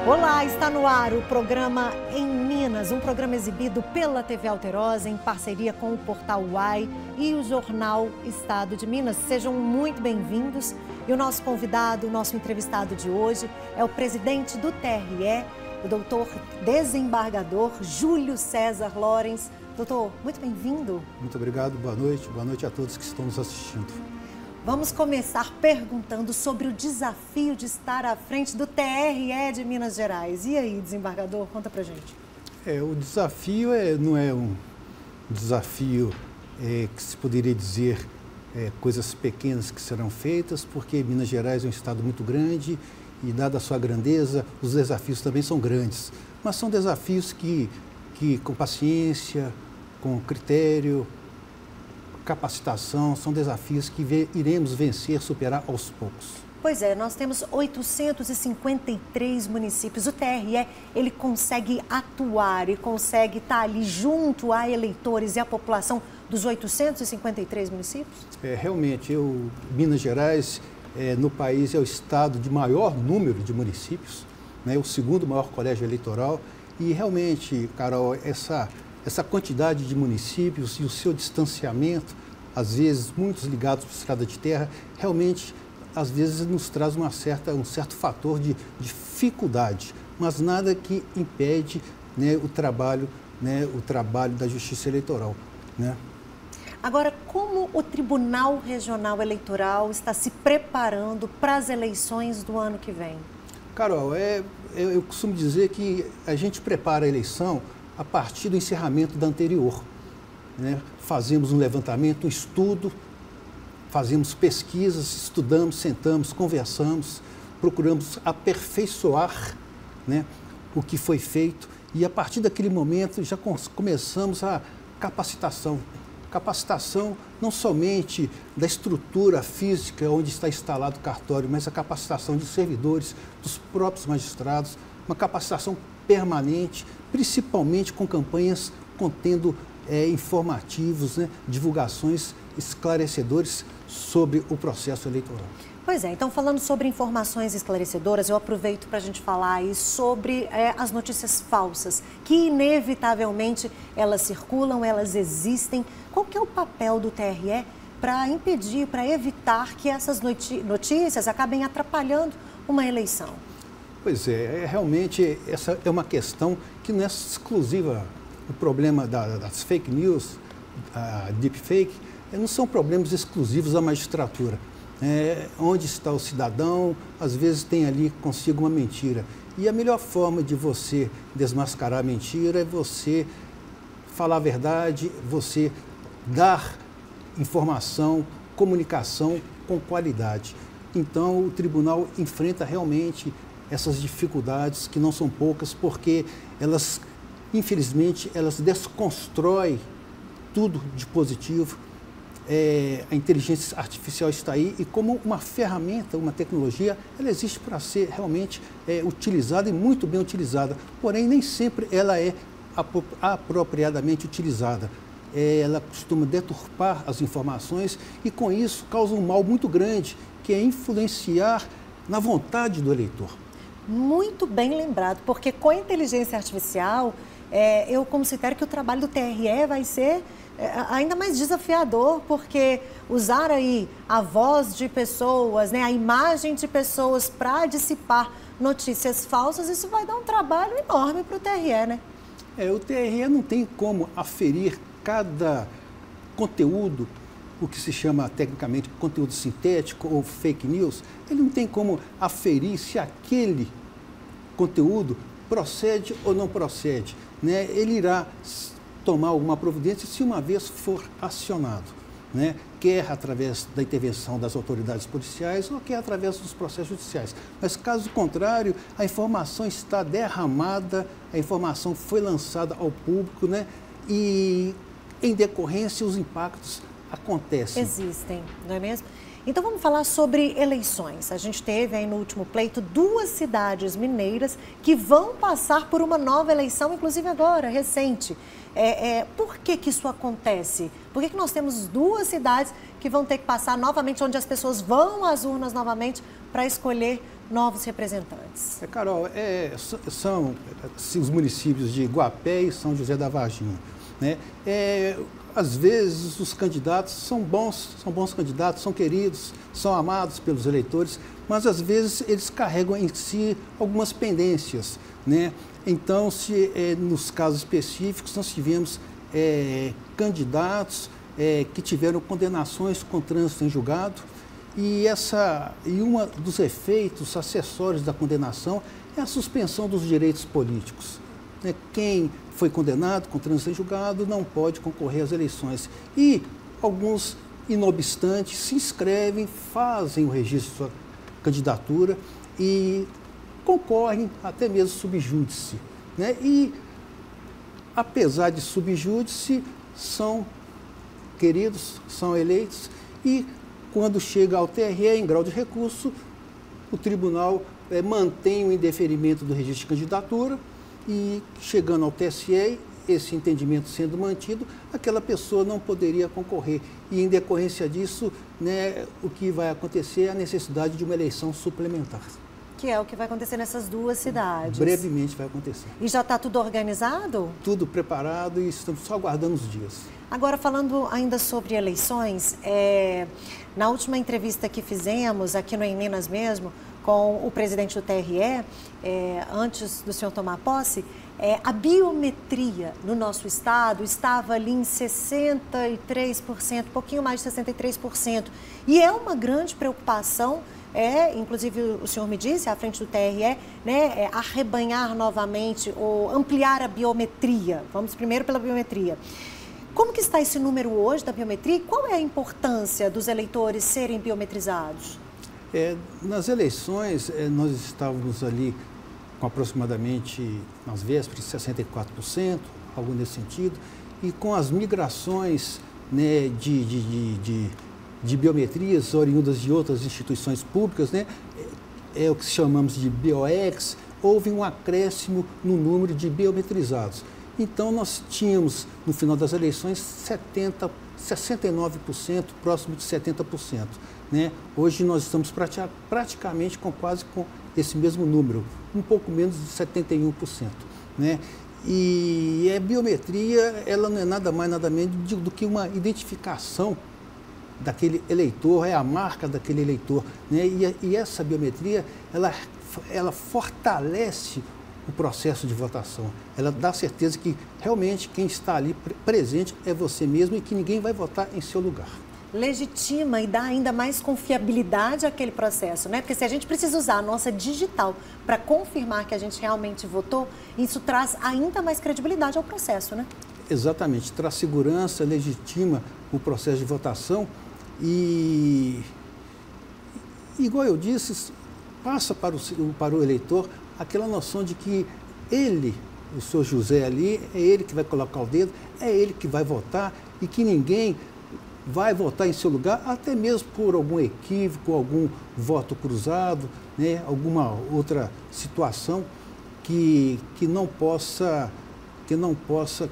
Olá, está no ar o programa Em Minas, um programa exibido pela TV Alterosa em parceria com o Portal Uai e o jornal Estado de Minas. Sejam muito bem-vindos. E o nosso convidado, o nosso entrevistado de hoje é o presidente do TRE, o doutor desembargador Júlio César Lorenz. Doutor, muito bem-vindo. Muito obrigado, boa noite a todos que estão nos assistindo. Vamos começar perguntando sobre o desafio de estar à frente do TRE de Minas Gerais. E aí, desembargador, conta pra gente. O desafio não é um desafio que se poderia dizer coisas pequenas que serão feitas, porque Minas Gerais é um estado muito grande e, dada a sua grandeza, os desafios também são grandes. Mas são desafios que com paciência, com critério, capacitação, são desafios que iremos vencer, superar aos poucos. Pois é, nós temos 853 municípios. O TRE, ele consegue atuar e consegue estar ali junto a eleitores e a população dos 853 municípios? Realmente, Minas Gerais, no país, é o estado de maior número de municípios, né, o segundo maior colégio eleitoral. E realmente, Carol, essa quantidade de municípios e o seu distanciamento, às vezes muitos ligados para a estrada de terra, realmente, às vezes, nos traz um certo fator de dificuldade, mas nada que impede, né, o trabalho da Justiça Eleitoral, né? Agora, como o Tribunal Regional Eleitoral está se preparando para as eleições do ano que vem? Carol, eu costumo dizer que a gente prepara a eleição a partir do encerramento da anterior, né? Fazemos um levantamento, um estudo, fazemos pesquisas, estudamos, sentamos, conversamos, procuramos aperfeiçoar, né, o que foi feito e a partir daquele momento já começamos a capacitação. Capacitação não somente da estrutura física onde está instalado o cartório, mas a capacitação de servidores, dos próprios magistrados, uma capacitação permanente, principalmente com campanhas contendo informativos, né, divulgações esclarecedores sobre o processo eleitoral. Pois é, então falando sobre informações esclarecedoras, eu aproveito para a gente falar aí sobre as notícias falsas, que inevitavelmente elas circulam, elas existem. Qual que é o papel do TRE para impedir, para evitar que essas notícias acabem atrapalhando uma eleição? Pois realmente essa é uma questão que não é exclusiva. O problema das fake news, a deepfake, não são problemas exclusivos da magistratura. Onde está o cidadão, às vezes tem ali consigo uma mentira. E a melhor forma de você desmascarar a mentira é você falar a verdade, você dar informação, comunicação com qualidade. Então, o tribunal enfrenta realmente essas dificuldades, que não são poucas, porque elas, infelizmente, elas desconstroem tudo de positivo. A inteligência artificial está aí e como uma ferramenta, uma tecnologia, ela existe para ser realmente utilizada e muito bem utilizada, porém nem sempre ela é apropriadamente utilizada. Ela costuma deturpar as informações e com isso causa um mal muito grande, que é influenciar na vontade do eleitor. Muito bem lembrado, porque com a inteligência artificial, eu considero que o trabalho do TRE vai ser ainda mais desafiador, porque usar aí a voz de pessoas, né, a imagem de pessoas para dissipar notícias falsas, isso vai dar um trabalho enorme para o TRE, né? O TRE não tem como aferir cada conteúdo, o que se chama tecnicamente conteúdo sintético ou fake news, ele não tem como aferir se aquele conteúdo procede ou não procede, né? Ele irá tomar alguma providência se uma vez for acionado, né? Quer através da intervenção das autoridades policiais ou quer através dos processos judiciais. Mas, caso contrário, a informação está derramada, a informação foi lançada ao público, né? E, em decorrência, os impactos acontecem. Existem, não é mesmo? Então vamos falar sobre eleições. A gente teve aí no último pleito 2 cidades mineiras que vão passar por uma nova eleição, inclusive agora, recente. Por que isso acontece? Por que nós temos 2 cidades que vão ter que passar novamente, onde as pessoas vão às urnas novamente para escolher novos representantes? Carol, são os municípios de Guapé e São José da Varginha, né? Às vezes os candidatos são bons candidatos, são queridos, são amados pelos eleitores, mas às vezes eles carregam em si algumas pendências, né? Então, nos casos específicos, nós tivemos candidatos que tiveram condenações com trânsito em julgado, e um dos efeitos acessórios da condenação é a suspensão dos direitos políticos, né? Quem foi condenado com trânsito em julgado não pode concorrer às eleições. E alguns, inobstantes, se inscrevem, fazem o registro de sua candidatura e concorrem até mesmo subjúdice, né? E, apesar de subjúdice, são queridos, são eleitos, e quando chega ao TRE em grau de recurso, o tribunal mantém o indeferimento do registro de candidatura, e chegando ao TSE, esse entendimento sendo mantido, aquela pessoa não poderia concorrer. E em decorrência disso, né, o que vai acontecer é a necessidade de uma eleição suplementar. Que é o que vai acontecer nessas duas cidades. Brevemente vai acontecer. E já está tudo organizado? Tudo preparado e estamos só aguardando os dias. Agora, falando ainda sobre eleições, na última entrevista que fizemos, aqui no Em Minas mesmo, com o presidente do TRE, antes do senhor tomar posse, a biometria no nosso estado estava ali em 63%, pouquinho mais de 63%. E é uma grande preocupação, inclusive o senhor me disse, à frente do TRE, né, arrebanhar novamente ou ampliar a biometria. Vamos primeiro pela biometria. Como que está esse número hoje da biometria e qual é a importância dos eleitores serem biometrizados? Nas eleições, nós estávamos ali com aproximadamente, nas vésperas, 64%, algo nesse sentido, e com as migrações, né, de biometrias oriundas de outras instituições públicas, né, o que chamamos de BioEx, houve um acréscimo no número de biometrizados. Então, nós tínhamos, no final das eleições, 69%, próximo de 70%. Né? Hoje nós estamos praticamente quase com esse mesmo número, um pouco menos de 71%. Né? E a biometria, ela não é nada mais, nada menos do que uma identificação daquele eleitor, é a marca daquele eleitor. Né? E essa biometria, ela fortalece o processo de votação. Ela dá certeza que realmente quem está ali presente é você mesmo e que ninguém vai votar em seu lugar. Legitima e dá ainda mais confiabilidade àquele processo, né? Porque se a gente precisa usar a nossa digital para confirmar que a gente realmente votou, isso traz ainda mais credibilidade ao processo, né? Exatamente, traz segurança, legitima o processo de votação e, igual eu disse, passa para o eleitor aquela noção de que ele, o senhor José ali, é ele que vai colocar o dedo, é ele que vai votar e que ninguém vai votar em seu lugar, até mesmo por algum equívoco, algum voto cruzado, né, alguma outra situação que não possa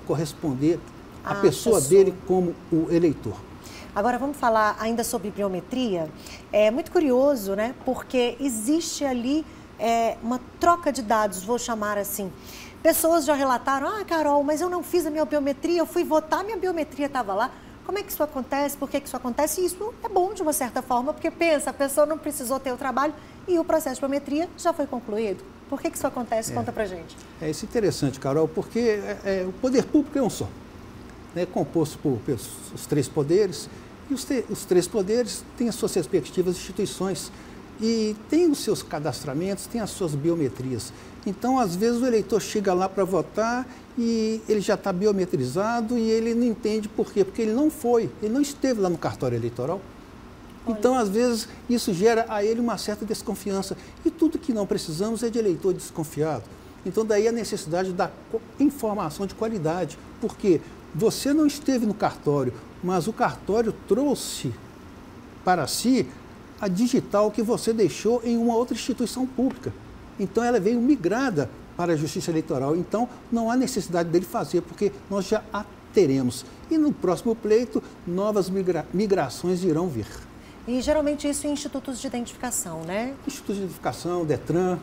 corresponder à pessoa dele como o eleitor. Agora, vamos falar ainda sobre biometria. É muito curioso, né, porque existe ali uma troca de dados, vou chamar assim. Pessoas já relataram, Carol, mas eu não fiz a minha biometria, eu fui votar, minha biometria estava lá. Como é que isso acontece? Por que isso acontece? E isso é bom de uma certa forma, porque pensa, a pessoa não precisou ter o trabalho e o processo de biometria já foi concluído. Por que isso acontece? Conta pra gente. Isso é interessante, Carol, porque o poder público é um só, né, composto pelos três poderes, e os três poderes têm as suas respectivas instituições e têm os seus cadastramentos, têm as suas biometrias. Então, às vezes, o eleitor chega lá para votar e ele já está biometrizado e ele não entende por quê, porque ele não esteve lá no cartório eleitoral. Olha. Então, às vezes, isso gera a ele uma certa desconfiança. E tudo que não precisamos é de eleitor desconfiado. Então, daí a necessidade da informação de qualidade, porque você não esteve no cartório, mas o cartório trouxe para si a digital que você deixou em uma outra instituição pública. Então, ela veio migrada para a Justiça Eleitoral. Então, não há necessidade dele fazer, porque nós já a teremos. E no próximo pleito, novas migrações irão vir. E geralmente isso em institutos de identificação, né? Institutos de identificação, Detran,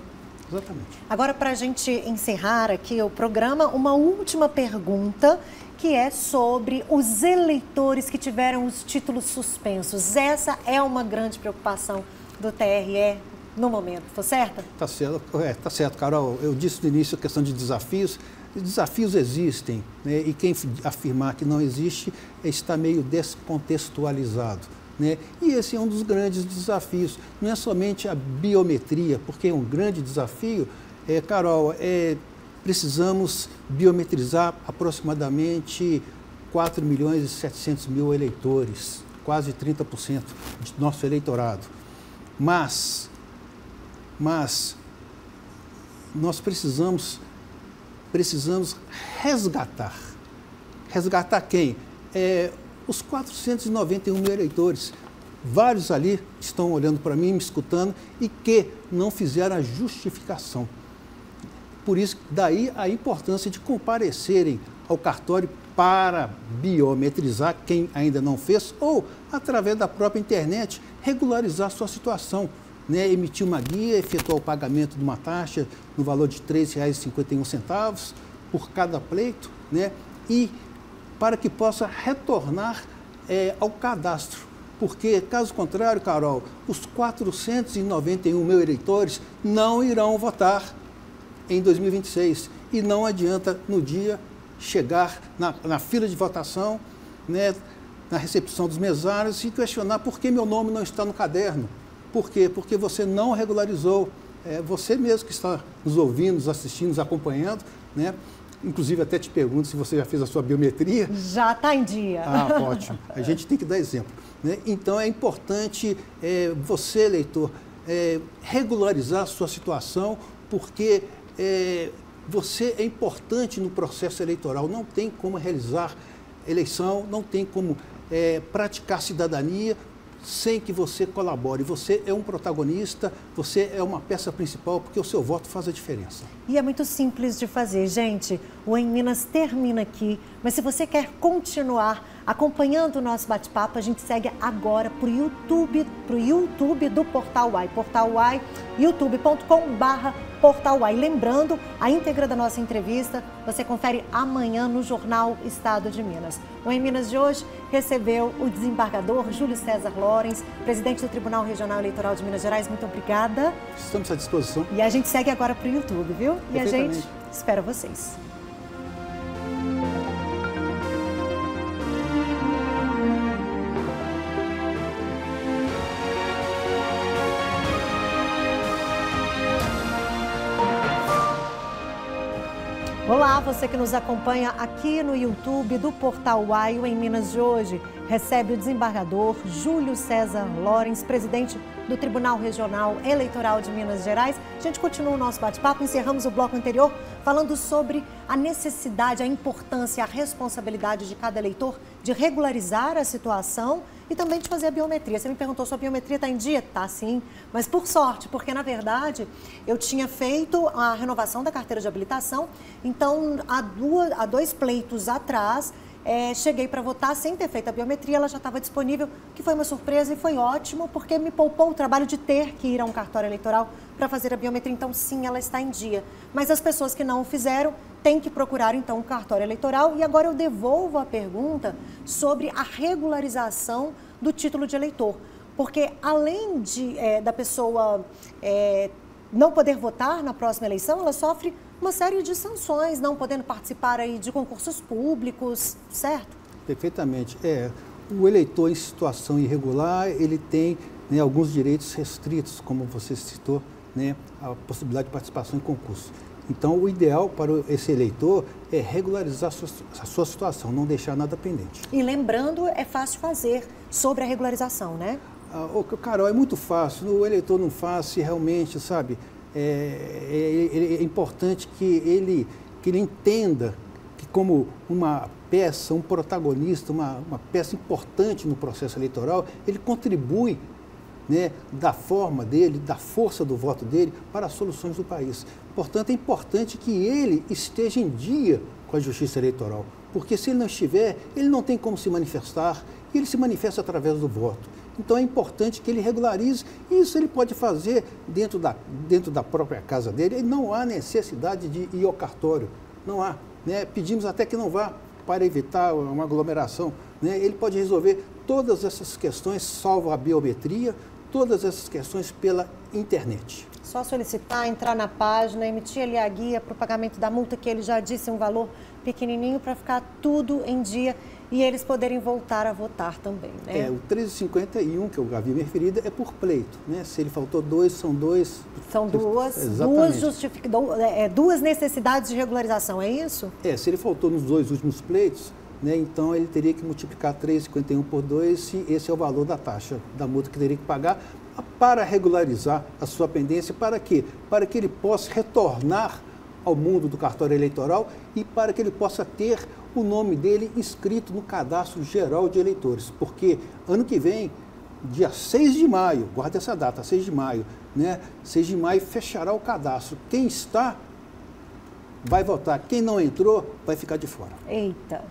exatamente. Agora, para a gente encerrar aqui o programa, uma última pergunta, que é sobre os eleitores que tiveram os títulos suspensos. Essa é uma grande preocupação do TRE no momento, estou certa? Tá certo, Carol. Eu disse no início a questão de desafios. Desafios existem, né? E quem afirmar que não existe está meio descontextualizado, né? E esse é um dos grandes desafios. Não é somente a biometria, porque é um grande desafio, Carol, precisamos biometrizar aproximadamente 4.700.000 eleitores, quase 30% do nosso eleitorado. Mas nós precisamos resgatar. Resgatar quem? Os 491.000 eleitores. Vários ali estão olhando para mim, me escutando, e que não fizeram a justificação. Por isso, daí a importância de comparecerem ao cartório para biometrizar quem ainda não fez, ou, através da própria internet, regularizar sua situação, né? Emitir uma guia, efetuar o pagamento de uma taxa no valor de R$ 3,51 por cada pleito, né? E para que possa retornar ao cadastro. Porque, caso contrário, Carol, os 491.000 eleitores não irão votar em 2026. E não adianta, no dia, chegar na fila de votação, né, na recepção dos mesários e questionar por que meu nome não está no caderno. Por quê? Porque você não regularizou. Você mesmo que está nos ouvindo, nos assistindo, nos acompanhando, né? Inclusive, até te pergunto se você já fez a sua biometria. Já está em dia. Ah, ótimo. A gente tem que dar exemplo, né? Então, é importante você, eleitor, regularizar a sua situação, porque você é importante no processo eleitoral. Não tem como realizar eleição, não tem como praticar cidadania sem que você colabore. Você é um protagonista, você é uma peça principal, porque o seu voto faz a diferença. E é muito simples de fazer, gente. O Em Minas termina aqui, mas se você quer continuar acompanhando o nosso bate-papo, a gente segue agora para o YouTube do Portal UAI. Portal UAI, youtube.com/Portal UAI. Lembrando, a íntegra da nossa entrevista você confere amanhã no Jornal Estado de Minas. O Em Minas de hoje recebeu o desembargador Júlio César Lorenz, presidente do Tribunal Regional Eleitoral de Minas Gerais. Muito obrigada. Estamos à disposição. E a gente segue agora para o YouTube, viu? E a gente espera vocês. Olá, você que nos acompanha aqui no YouTube do Portal UAI. Em Minas de hoje recebe o desembargador Júlio César Lorenz, presidente do Tribunal Regional Eleitoral de Minas Gerais. A gente continua o nosso bate-papo, encerramos o bloco anterior falando sobre a necessidade, a importância, a responsabilidade de cada eleitor de regularizar a situação e também de fazer a biometria. Você me perguntou, sua biometria está em dia? Tá, sim, mas por sorte, porque na verdade eu tinha feito a renovação da carteira de habilitação, então há 2 pleitos atrás, cheguei para votar sem ter feito a biometria, ela já estava disponível, que foi uma surpresa e foi ótimo, porque me poupou o trabalho de ter que ir a um cartório eleitoral para fazer a biometria. Então, sim, ela está em dia. Mas as pessoas que não o fizeram têm que procurar, então, um cartório eleitoral. E agora eu devolvo a pergunta sobre a regularização do título de eleitor. Porque, além da pessoa não poder votar na próxima eleição, ela sofre uma série de sanções, não podendo participar aí de concursos públicos, certo? Perfeitamente. O eleitor em situação irregular, ele tem, né, alguns direitos restritos, como você citou, né, a possibilidade de participação em concurso. Então, o ideal para esse eleitor é regularizar a sua situação, não deixar nada pendente. E lembrando, é fácil fazer sobre a regularização, né? Carol, é muito fácil. O eleitor não faz se realmente, sabe, é importante que ele entenda que, como uma peça, um protagonista, uma peça importante no processo eleitoral, ele contribui, né, da forma dele, da força do voto dele para as soluções do país. Portanto, é importante que ele esteja em dia com a Justiça Eleitoral, porque se ele não estiver, ele não tem como se manifestar, e ele se manifesta através do voto. Então é importante que ele regularize. Isso ele pode fazer dentro da própria casa dele. E não há necessidade de ir ao cartório. Não há. Né? Pedimos até que não vá para evitar uma aglomeração. Né? Ele pode resolver todas essas questões, salvo a biometria, todas essas questões pela internet. Só solicitar, entrar na página, emitir ali a guia para o pagamento da multa, que ele já disse, um valor pequenininho, para ficar tudo em dia e eles poderem voltar a votar também, né? O 1351, que eu havia me referido, é por pleito, né? Se ele faltou dois, são dois. São duas necessidades de regularização, é isso? Se ele faltou nos 2 últimos pleitos, né, então ele teria que multiplicar 3,51 por 2, se esse é o valor da taxa, da multa que teria que pagar, para regularizar a sua pendência. Para quê? Para que ele possa retornar ao mundo do cartório eleitoral e para que ele possa ter o nome dele inscrito no Cadastro Geral de Eleitores. Porque ano que vem, dia 6 de maio, guarda essa data, 6 de maio, né? 6 de maio fechará o cadastro. Quem está vai votar, quem não entrou vai ficar de fora. Eita!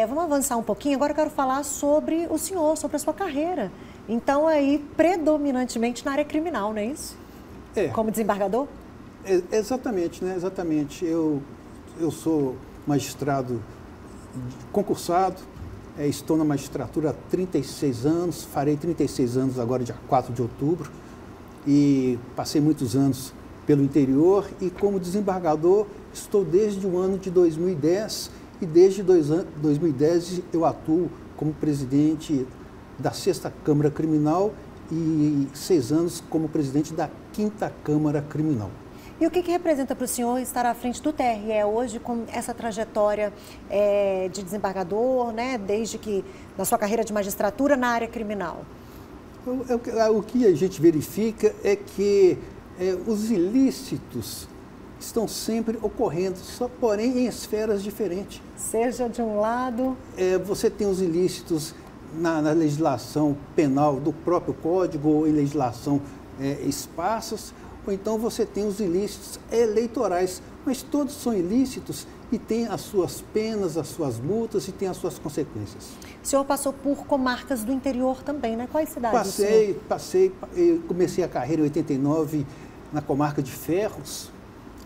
Vamos avançar um pouquinho. Agora eu quero falar sobre o senhor, sobre a sua carreira. Então, aí, predominantemente na área criminal, não é isso? Como desembargador? Exatamente, né? Exatamente. Eu sou magistrado concursado, estou na magistratura há 36 anos, farei 36 anos agora, dia 4 de outubro, e passei muitos anos pelo interior e como desembargador estou desde o ano de 2010 e desde 2010 eu atuo como presidente da 6ª Câmara Criminal e 6 anos como presidente da 5ª Câmara Criminal. E o que representa para o senhor estar à frente do TRE hoje com essa trajetória de desembargador, né, desde que na sua carreira de magistratura na área criminal? O que a gente verifica é que os ilícitos estão sempre ocorrendo, só porém em esferas diferentes. Seja de um lado... Você tem os ilícitos na legislação penal do próprio Código ou em legislação esparsas, ou então você tem os ilícitos eleitorais, mas todos são ilícitos e têm as suas penas, as suas multas e têm as suas consequências. O senhor passou por comarcas do interior também, né? Quais cidades? Passei, eu comecei a carreira em 89 na comarca de Ferros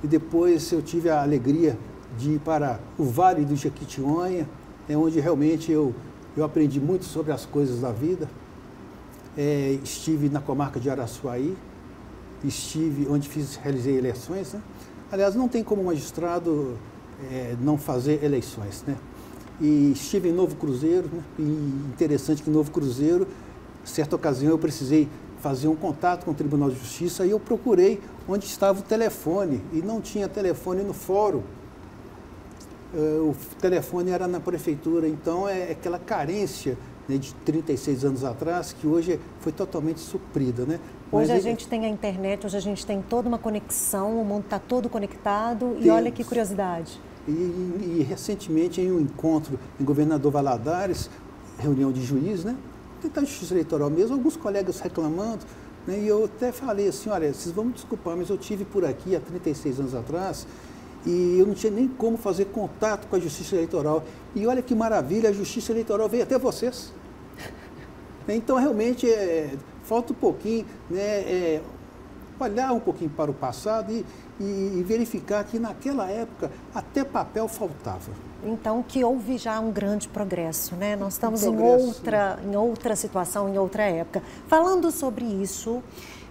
e depois eu tive a alegria de ir para o Vale do Jequitinhonha, onde realmente eu aprendi muito sobre as coisas da vida. Estive na comarca de Araçuaí, estive onde realizei eleições, né? Aliás, não tem como magistrado não fazer eleições, né? E estive em Novo Cruzeiro, né? E interessante que em Novo Cruzeiro, certa ocasião eu precisei fazer um contato com o Tribunal de Justiça e eu procurei onde estava o telefone e não tinha telefone no fórum. O telefone era na prefeitura, então é aquela carência, né, de 36 anos atrás que hoje foi totalmente suprida, né? Hoje a gente tem a internet, hoje a gente tem toda uma conexão, o mundo está todo conectado e olha que curiosidade. E recentemente em um encontro em Governador Valadares, reunião de juízes, né? Da Justiça Eleitoral mesmo, alguns colegas reclamando, né? E eu até falei assim, olha, vocês vão me desculpar, mas eu tive por aqui há 36 anos atrás e eu não tinha nem como fazer contato com a Justiça Eleitoral. E olha que maravilha, a Justiça Eleitoral veio até vocês. Então, realmente, falta um pouquinho, né, olhar um pouquinho para o passado e verificar que naquela época até papel faltava. Então, que houve já um grande progresso, né? Nós estamos em outra situação, em outra época. Falando sobre isso,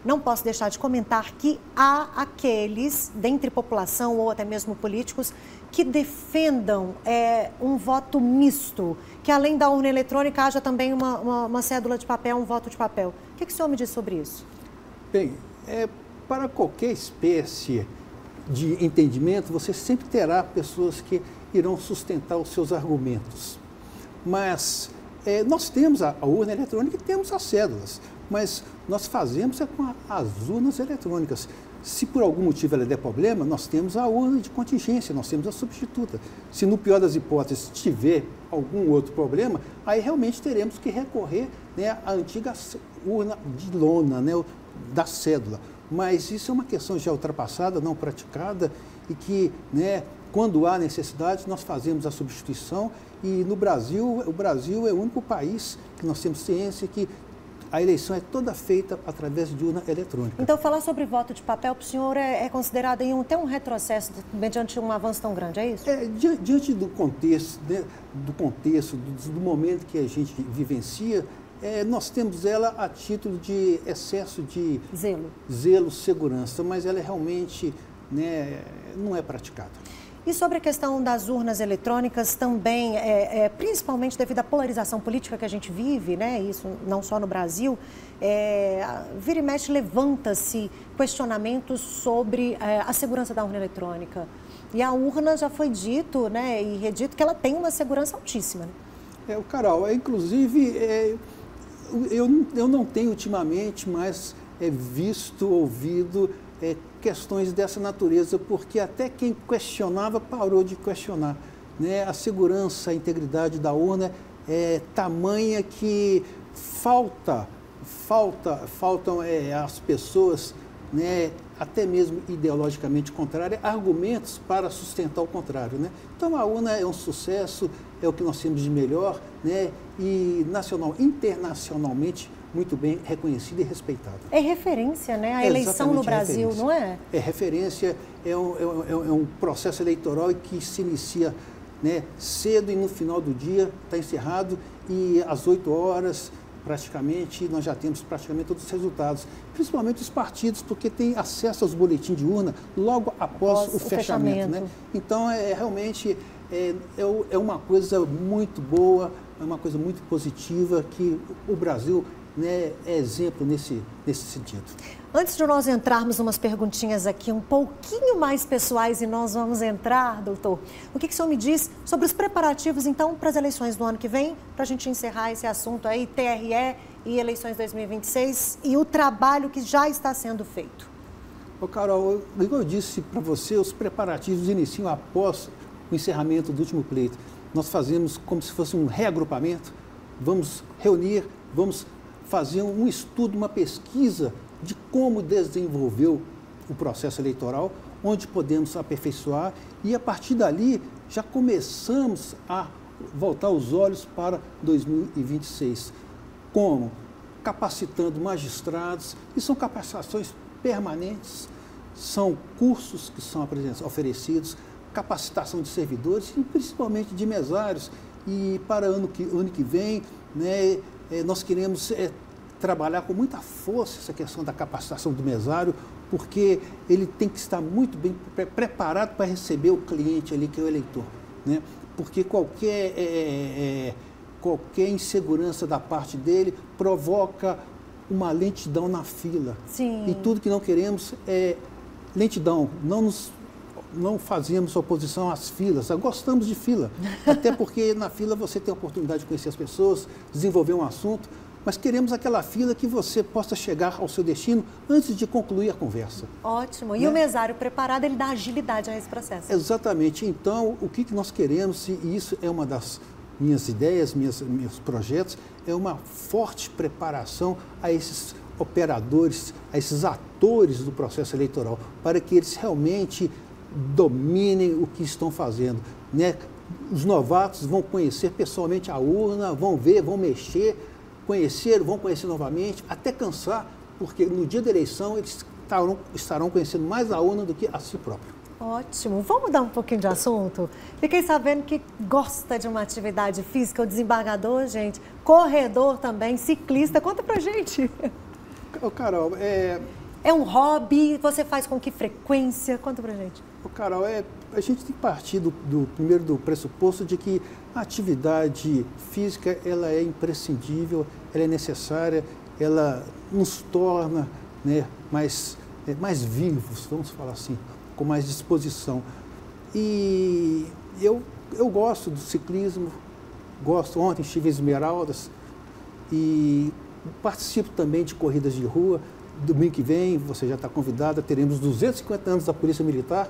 não posso deixar de comentar que há aqueles, dentre população ou até mesmo políticos, que defendam um voto misto, que além da urna eletrônica haja também uma cédula de papel, um voto de papel. O que o senhor me diz sobre isso? Bem, para qualquer espécie de entendimento, você sempre terá pessoas que irão sustentar os seus argumentos. Mas nós temos a urna eletrônica e temos as cédulas, mas nós fazemos com as urnas eletrônicas. Se por algum motivo ela der problema, nós temos a urna de contingência, nós temos a substituta. Se no pior das hipóteses tiver algum outro problema, aí realmente teremos que recorrer, né, à antiga urna de lona, né, da cédula. Mas isso é uma questão já ultrapassada, não praticada, e que, né, quando há necessidade, nós fazemos a substituição. E no Brasil, o Brasil é o único país que nós temos ciência que a eleição é toda feita através de urna eletrônica. Então, falar sobre voto de papel para o senhor é considerado aí até um retrocesso mediante um avanço tão grande, é isso? Diante do contexto, né, do momento que a gente vivencia, nós temos ela a título de excesso de zelo, segurança, mas ela realmente, né, não é praticada. E sobre a questão das urnas eletrônicas também, principalmente devido à polarização política que a gente vive, né, isso não só no Brasil, vira e mexe levanta-se questionamentos sobre a segurança da urna eletrônica. E a urna já foi dito, né, e redito que ela tem uma segurança altíssima. Né? Carol, inclusive, eu não tenho ultimamente mais visto, ouvido questões dessa natureza, porque até quem questionava parou de questionar. Né? A segurança, a integridade da urna é tamanha que faltam às pessoas, né, até mesmo ideologicamente contrárias, argumentos para sustentar o contrário. Né? Então a urna é um sucesso, é o que nós temos de melhor, né? E internacionalmente muito bem reconhecida e respeitada. É referência, né? A eleição no Brasil, não é? É referência, é um processo eleitoral que se inicia, né, cedo e no final do dia está encerrado e às 8 horas praticamente nós já temos praticamente todos os resultados, principalmente os partidos, porque têm acesso aos boletins de urna logo após o fechamento. Né? Então realmente é uma coisa muito boa, é uma coisa muito positiva que o Brasil, né, é exemplo nesse sentido. Antes de nós entrarmos umas perguntinhas aqui um pouquinho mais pessoais e nós vamos entrar, doutor, o que o senhor me diz sobre os preparativos, então, para as eleições do ano que vem, para a gente encerrar esse assunto aí, TRE e eleições 2026 e o trabalho que já está sendo feito? Carol, igual eu disse para você, os preparativos iniciam após o encerramento do último pleito. Nós fazemos como se fosse um reagrupamento, vamos reunir, vamos fazer um estudo, uma pesquisa de como desenvolveu o processo eleitoral, onde podemos aperfeiçoar e, a partir dali, já começamos a voltar os olhos para 2026. Como? Capacitando magistrados, e são capacitações permanentes, são cursos que são oferecidos, capacitação de servidores e principalmente de mesários. E para o ano que vem, né, nós queremos trabalhar com muita força essa questão da capacitação do mesário, porque ele tem que estar muito bem preparado para receber o cliente ali, que é o eleitor. Né? Porque qualquer insegurança da parte dele provoca uma lentidão na fila. Sim. E tudo que não queremos é lentidão. Não fazemos oposição às filas, gostamos de fila, até porque na fila você tem a oportunidade de conhecer as pessoas, desenvolver um assunto, mas queremos aquela fila que você possa chegar ao seu destino antes de concluir a conversa. Ótimo. E o mesário preparado, ele dá agilidade a esse processo. Exatamente. Então, o que nós queremos, e isso é uma das minhas ideias, meus projetos, é uma forte preparação a esses operadores, a esses atores do processo eleitoral, para que eles realmente dominem o que estão fazendo. Né? Os novatos vão conhecer pessoalmente a urna, vão ver, vão mexer, vão conhecer novamente, até cansar, porque no dia da eleição eles estarão conhecendo mais a urna do que a si próprio. Ótimo. Vamos mudar um pouquinho de assunto? Fiquei sabendo que gosta de uma atividade física, o desembargador, gente, corredor também, ciclista. Conta pra gente. Carol, é um hobby? Você faz com que frequência? Conta pra gente. Carol, a gente tem que partir primeiro do pressuposto de que a atividade física ela é imprescindível, ela é necessária, ela nos torna, né, mais vivos, vamos falar assim, com mais disposição. E eu gosto do ciclismo, ontem estive em Esmeraldas e participo também de corridas de rua. Domingo que vem, você já está convidada, teremos 250 anos da Polícia Militar.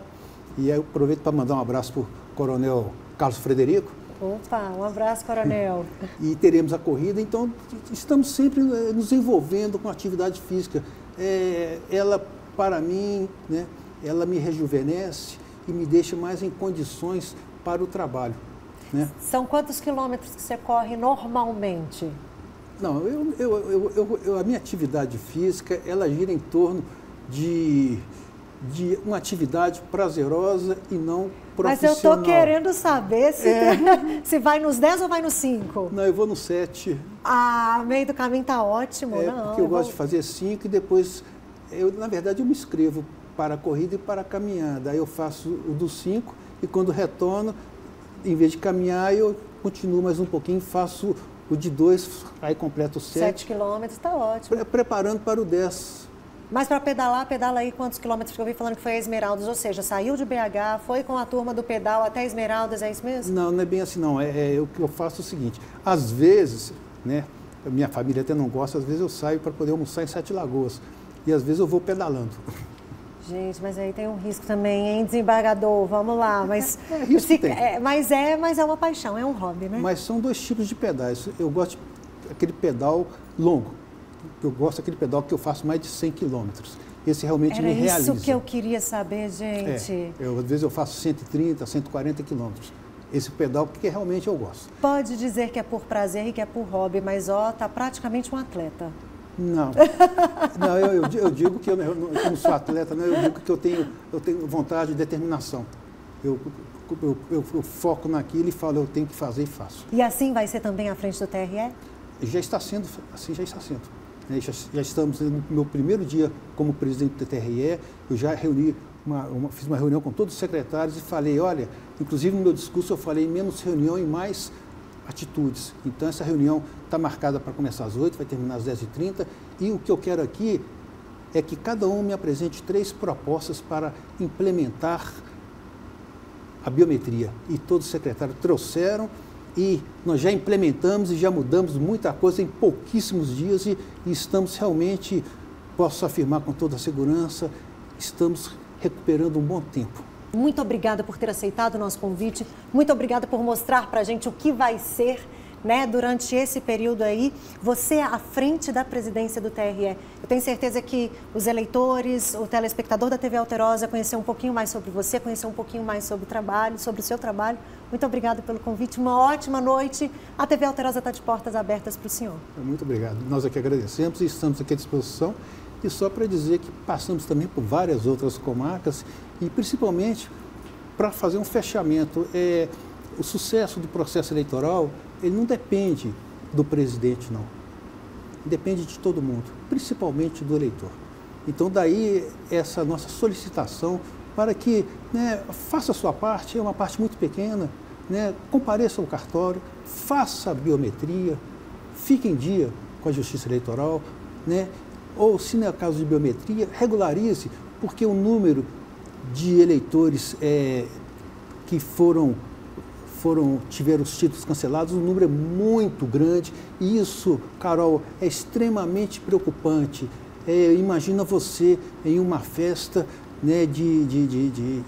E eu aproveito para mandar um abraço para o Coronel Carlos Frederico. Opa, um abraço, Coronel. E teremos a corrida, então estamos sempre nos envolvendo com a atividade física. Ela, para mim, né, ela me rejuvenesce e me deixa mais em condições para o trabalho. Né? São quantos quilômetros que você corre normalmente? Não, a minha atividade física, ela gira em torno de uma atividade prazerosa e não profissional. Mas eu estou querendo saber se vai nos 10 ou vai nos 5. Não, eu vou no 7. Ah, meio do caminho está ótimo. Porque eu gosto de fazer 5 e depois, na verdade, eu me inscrevo para a corrida e para a caminhada. Aí eu faço o dos 5 e quando retorno, em vez de caminhar, eu continuo mais um pouquinho, faço o de 2, aí completo o 7. 7 quilômetros, está ótimo. Preparando para o 10. Mas para pedalar, pedala aí quantos quilômetros que eu vi falando que foi a Esmeraldas, ou seja, saiu de BH, foi com a turma do pedal até Esmeraldas, é isso mesmo? Não, não é bem assim não. O que eu faço é o seguinte, às vezes, né, a minha família até não gosta, às vezes eu saio para poder almoçar em Sete Lagoas e às vezes eu vou pedalando. Gente, mas aí tem um risco também, hein, desembargador? Vamos lá, mas... risco tem. Mas é uma paixão, é um hobby, né? Mas são 2 tipos de pedais. Eu gosto daquele pedal longo. Eu gosto daquele pedal que eu faço mais de 100 quilômetros. Esse realmente me realiza. Era isso que eu queria saber, gente. Às vezes eu faço 130, 140 quilômetros. Esse pedal que realmente eu gosto. Pode dizer que é por prazer e que é por hobby, mas tá praticamente um atleta. Não, eu digo que eu não sou atleta, não, eu digo que eu tenho vontade e determinação. Eu foco naquilo e falo, eu tenho que fazer e faço. E assim vai ser também à frente do TRE? Já está sendo, assim já está sendo. Já estamos no meu primeiro dia como presidente do TRE, eu já fiz uma reunião com todos os secretários e falei, olha, inclusive no meu discurso eu falei menos reunião e mais atitudes. Então essa reunião está marcada para começar às 8, vai terminar às 10h30 e o que eu quero aqui é que cada um me apresente 3 propostas para implementar a biometria. E todos os secretários trouxeram e nós já implementamos e já mudamos muita coisa em pouquíssimos dias e estamos realmente, posso afirmar com toda a segurança, estamos recuperando um bom tempo. Muito obrigada por ter aceitado o nosso convite, muito obrigada por mostrar para a gente o que vai ser, né, durante esse período aí, você à frente da presidência do TRE. Eu tenho certeza que os eleitores, o telespectador da TV Alterosa conhecer um pouquinho mais sobre você, conhecer um pouquinho mais sobre o trabalho, sobre o seu trabalho. Muito obrigada pelo convite, uma ótima noite. A TV Alterosa está de portas abertas para o senhor. Muito obrigado. Nós aqui agradecemos e estamos aqui à disposição. E só para dizer que passamos também por várias outras comarcas e principalmente para fazer um fechamento. O sucesso do processo eleitoral, ele não depende do presidente, não. Depende de todo mundo, principalmente do eleitor. Então, daí essa nossa solicitação para que, né, faça a sua parte, é uma parte muito pequena, né, compareça ao cartório, faça a biometria, fique em dia com a Justiça Eleitoral, né, ou, se não é o caso de biometria, regularize, porque o número de eleitores que tiveram os títulos cancelados, o número é muito grande e isso, Carol, é extremamente preocupante. Imagina você em uma festa, né, de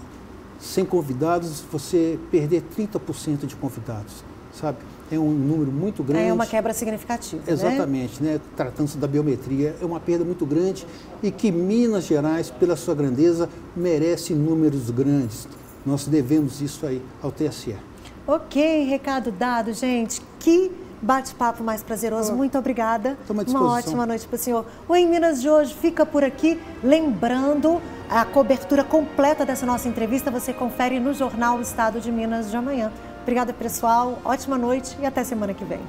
100 convidados, você perder 30% de convidados, sabe? É um número muito grande. É uma quebra significativa, exatamente, né? Tratando-se da biometria, é uma perda muito grande e que Minas Gerais, pela sua grandeza, merece números grandes. Nós devemos isso aí ao TSE. Ok, recado dado, gente. Que bate-papo mais prazeroso. Muito obrigada. Uma ótima noite para o senhor. O Em Minas de hoje fica por aqui. Lembrando, a cobertura completa dessa nossa entrevista você confere no jornal Estado de Minas de amanhã. Obrigada, pessoal. Ótima noite e até semana que vem.